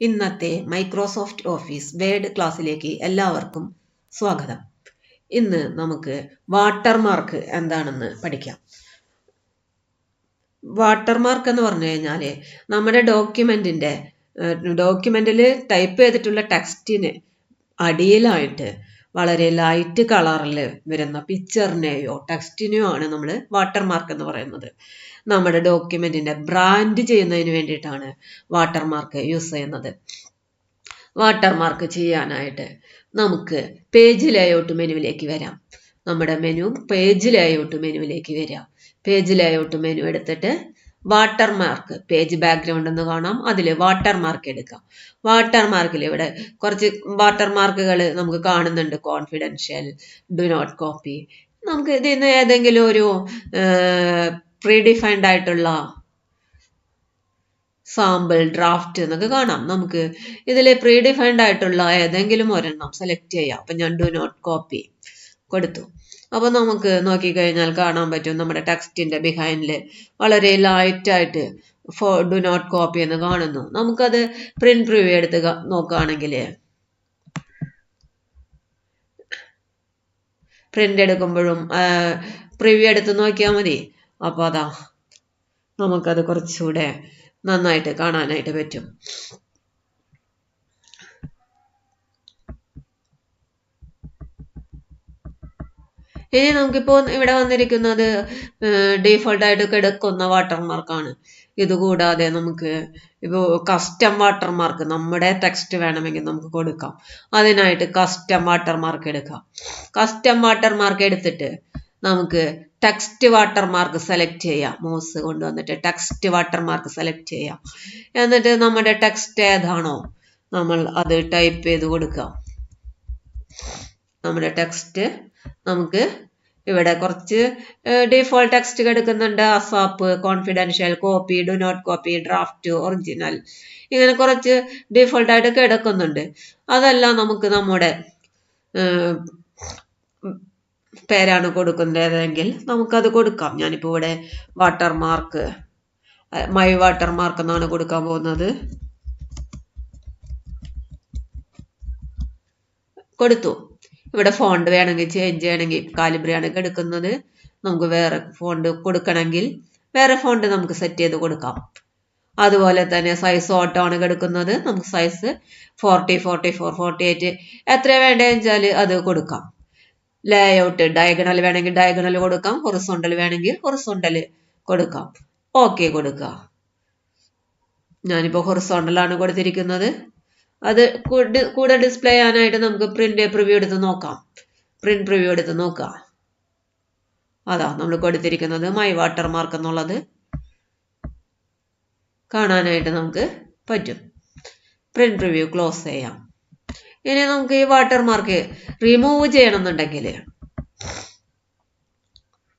ഇന്നത്തെ Microsoft office word ക്ലാസ്സിലേക്ക് എല്ലാവർക്കും സ്വാഗതം. ഇന്ന് നമുക്ക് വാട്ടർമാർക്ക് എന്താണെന്ന് പഠിക്കാം. വാട്ടർമാർക്ക് എന്ന് പറഞ്ഞു കഴിഞ്ഞാൽ നമ്മുടെ ഡോക്യുമെന്റിൽ ടൈപ്പ് ചെയ്തിട്ടുള്ള ടെക്സ്റ്റിന് അടിയിലായിട്ട് വളരെ ലൈറ്റ് കളറിൽ വരുന്ന പിക്ചറിനെയോ ടെക്സ്റ്റിനെയോ ആണ് നമ്മൾ വാട്ടർമാർക്ക് എന്ന് പറയുന്നത്. നമ്മുടെ ഡോക്യുമെന്റിനെ ബ്രാൻഡ് ചെയ്യുന്നതിന് വേണ്ടിയിട്ടാണ് വാട്ടർമാർക്ക് യൂസ് ചെയ്യുന്നത്. വാട്ടർമാർക്ക് ചെയ്യാനായിട്ട് നമുക്ക് പേജ് ലേഔട്ട് മെനുവിലേക്ക് വരാം. നമ്മുടെ പേജ് ലേഔട്ട് മെനുവിലേക്ക് വരാം. പേജ് ലേഔട്ട് മെനു എടുത്തിട്ട് വാട്ടർമാർക്ക് പേജ് ബാക്ക്ഗ്രൗണ്ട് എന്ന് കാണാം, അതിൽ വാട്ടർമാർക്ക് എടുക്കാം. വാട്ടർമാർക്കിൽ ഇവിടെ കുറച്ച് വാട്ടർമാർക്കുകൾ നമുക്ക് കാണുന്നുണ്ട്. Confidential, do not copy. നമുക്ക് ഇതിൽ നിന്ന് ഏതെങ്കിലും ഒരു പ്രീഡിഫൈൻഡ് ആയിട്ടുള്ള സാമ്പിൾ, ഡ്രാഫ്റ്റ് എന്നൊക്കെ കാണാം. നമുക്ക് ഇതിൽ പ്രീഡിഫൈൻഡ് ആയിട്ടുള്ള ഏതെങ്കിലും ഒരെണ്ണം സെലക്ട് ചെയ്യാം. അപ്പം ഞാൻ ഡു നോട്ട് കോപ്പി കൊടുത്തു. അപ്പോൾ നമുക്ക് നോക്കിക്കഴിഞ്ഞാൽ കാണാൻ പറ്റും നമ്മുടെ ടെക്സ്റ്റിന്റെ ബിഹൈൻഡിൽ വളരെ ലൈറ്റായിട്ട് ഡു നോട്ട് കോപ്പി എന്ന് കാണുന്നു. നമുക്കത് പ്രിന്റ് പ്രിവ്യൂ എടുത്ത് നോക്കുകയാണെങ്കിൽ പ്രിന്റ് എടുക്കുമ്പോഴും പ്രിവ്യൂ എടുത്ത് നോക്കിയാൽ മതി. അപ്പോൾ അതാ നമുക്കത് കുറച്ചുകൂടെ നന്നായിട്ട് കാണാനായിട്ട് പറ്റും. ഇനി നമുക്കിപ്പോൾ ഇവിടെ വന്നിരിക്കുന്നത് ഡീഫോൾട്ടായിട്ട് കിടക്കുന്ന വാട്ടർമാർക്കാണ്. ഇതുകൂടാതെ നമുക്ക് ഇപ്പോൾ കസ്റ്റം വാട്ടർമാർക്ക് നമ്മുടെ ടെക്സ്റ്റ് വേണമെങ്കിൽ നമുക്ക് കൊടുക്കാം. അതിനായിട്ട് കസ്റ്റം വാട്ടർമാർക്ക് എടുക്കാം. കസ്റ്റം വാട്ടർമാർക്ക് എടുത്തിട്ട് നമുക്ക് ടെക്സ്റ്റ് വാട്ടർമാർക്ക് സെലക്ട് ചെയ്യാം. മൗസ് കൊണ്ടുവന്നിട്ട് ടെക്സ്റ്റ് വാട്ടർമാർക്ക് സെലക്ട് ചെയ്യാം. എന്നിട്ട് നമ്മുടെ ടെക്സ്റ്റ് ഏതാണോ നമ്മൾ അത് ടൈപ്പ് ചെയ്ത് കൊടുക്കാം. നമ്മുടെ ടെക്സ്റ്റ് നമുക്ക് ഇവിടെ കുറച്ച് ഡിഫോൾട്ട് ടെക്സ്റ്റ് എടുക്കുന്നുണ്ട്. ASAP, confidential, copy, do not copy, draft, original, ഇങ്ങനെ കുറച്ച് ഡിഫോൾട്ടായിട്ട് കിടക്കുന്നുണ്ട്. അതെല്ലാം നമുക്ക് നമ്മുടെ പേരാണ് കൊടുക്കുന്നതെങ്കിൽ നമുക്കത് കൊടുക്കാം. ഞാനിപ്പോൾ ഇവിടെ വാട്ടർമാർക്ക്, മൈ വാട്ടർമാർക്ക് എന്നാണ് കൊടുക്കാൻ പോകുന്നത്. കൊടുത്തു. ഇവിടെ ഫോണ്ട് വേണമെങ്കിൽ ചേഞ്ച് ചെയ്യണമെങ്കിൽ കാലിബ്രിയാണ് എടുക്കുന്നത്. നമുക്ക് വേറെ ഫോണ്ട് കൊടുക്കണമെങ്കിൽ വേറെ ഫോണ്ട് നമുക്ക് സെറ്റ് ചെയ്ത് കൊടുക്കാം. അതുപോലെ തന്നെ സൈസ് ഓട്ടോ ആണ് എടുക്കുന്നത്. നമുക്ക് സൈസ് 40, 44, 48 എത്ര വേണ്ടതെന്ന് വെച്ചാൽ അത് കൊടുക്കാം. ലേഔട്ട് ഡയഗണൽ വേണമെങ്കിൽ ഡയഗണൽ കൊടുക്കാം, ഹൊറിസോണ്ടൽ വേണമെങ്കിൽ ഹൊറിസോണ്ടൽ കൊടുക്കാം. ഓക്കെ കൊടുക്കുക. ഞാനിപ്പോൾ ഹൊറിസോണ്ടലാണ് കൊടുത്തിരിക്കുന്നത്. അത് കൂടെ ഡിസ്പ്ലേ ചെയ്യാനായിട്ട് നമുക്ക് പ്രിന്റ് പ്രിവ്യൂ എടുത്ത് നോക്കാം. പ്രിന്റ് പ്രിവ്യൂ എടുത്ത് നോക്കാം. അതാ നമ്മൾ കൊടുത്തിരിക്കുന്നത് മൈ വാട്ടർമാർക്ക് എന്നുള്ളത് കാണാനായിട്ട് നമുക്ക് പറ്റും. പ്രിന്റ് പ്രിവ്യൂ ക്ലോസ് ചെയ്യാം. ഇനി നമുക്ക് ഈ വാട്ടർമാർക്ക് റിമൂവ് ചെയ്യണമെന്നുണ്ടെങ്കിൽ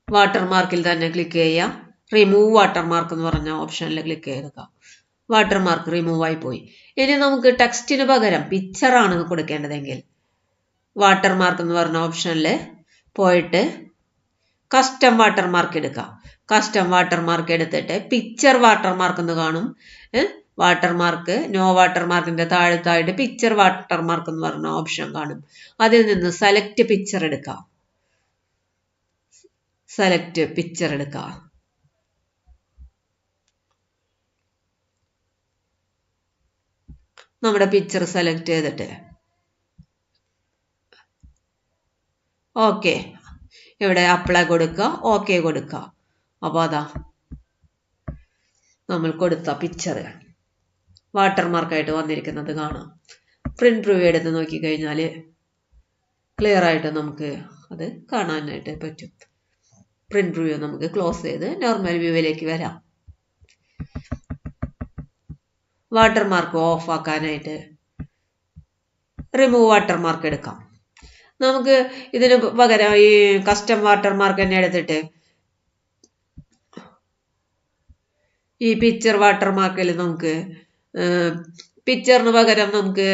വാട്ടർമാർക്കിൽ തന്നെ ക്ലിക്ക് ചെയ്യാം. റിമൂവ് വാട്ടർമാർക്ക് എന്ന് പറഞ്ഞ ഓപ്ഷനിൽ ക്ലിക്ക് ചെയ്തേക്കാം. വാട്ടർമാർക്ക് റിമൂവ് ആയി പോയി. ഇനി നമുക്ക് ടെക്സ്റ്റിന് പകരം പിക്ചറാണ് കൊടുക്കേണ്ടതെങ്കിൽ വാട്ടർമാർക്ക് എന്ന് പറഞ്ഞ ഓപ്ഷനിൽ പോയിട്ട് കസ്റ്റം വാട്ടർമാർക്ക് എടുക്കാം. കസ്റ്റം വാട്ടർമാർക്ക് എടുത്തിട്ട് പിക്ചർ വാട്ടർമാർക്ക് എന്ന് കാണും. വാട്ടർമാർക്ക് നോ വാട്ടർമാർക്കിന്റെ താഴത്തായിട്ട് പിക്ചർ വാട്ടർമാർക്ക് എന്ന് പറഞ്ഞ ഓപ്ഷൻ കാണും. അതിൽ നിന്ന് സെലക്ട് പിക്ചർ എടുക്കാം. സെലക്ട് പിക്ചർ എടുക്കാം. നമ്മുടെ പിക്ചർ സെലക്ട് ചെയ്തിട്ട് ഓക്കെ ഇവിടെ അപ്ലൈ കൊടുക്കുക, ഓക്കെ കൊടുക്കുക. അപ്പോൾ അതാ നമ്മൾ കൊടുത്ത പിക്ചർ വാട്ടർമാർക്കായിട്ട് വന്നിരിക്കുന്നത് കാണാം. പ്രിന്റ് പ്രിവ്യൂ എടുത്ത് നോക്കിക്കഴിഞ്ഞാൽ ക്ലിയർ ആയിട്ട് നമുക്ക് അത് കാണാനായിട്ട് പറ്റും. പ്രിന്റ് പ്രിവ്യൂ നമുക്ക് ക്ലോസ് ചെയ്ത് നോർമൽ വ്യൂവിലേക്ക് വരാം. വാട്ടർമാർക്ക് ഓഫ് ആക്കാനായിട്ട് റിമൂവ് വാട്ടർമാർക്ക് എടുക്കാം. നമുക്ക് ഇതിന് പകരം ഈ കസ്റ്റം വാട്ടർമാർക്ക് തന്നെ എടുത്തിട്ട് ഈ പിക്ചർ വാട്ടർമാർക്കിൽ നമുക്ക് പിക്ചറിന് പകരം നമുക്ക്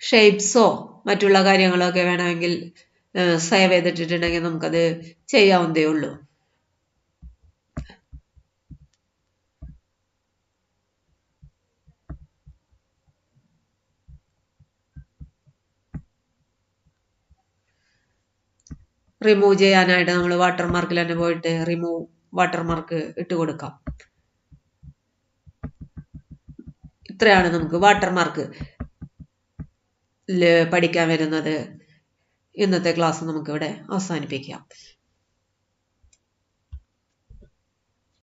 ഷേപ്സോ മറ്റുള്ള കാര്യങ്ങളൊക്കെ വേണമെങ്കിൽ സേവ് ചെയ്തിട്ടിട്ടുണ്ടെങ്കിൽ നമുക്കത് ചെയ്യാവുന്നതേ ഉള്ളൂ. റിമൂവ് ചെയ്യാനായിട്ട് നമ്മൾ വാട്ടർമാർക്കിൽ തന്നെ പോയിട്ട് റിമൂവ് വാട്ടർമാർക്ക് ഇട്ട് കൊടുക്കാം. ഇത്രയാണ് നമുക്ക് വാട്ടർമാർക്ക് പഠിക്കാൻ വരുന്നത്. ഇന്നത്തെ ക്ലാസ് നമുക്കിവിടെ അവസാനിപ്പിക്കാം.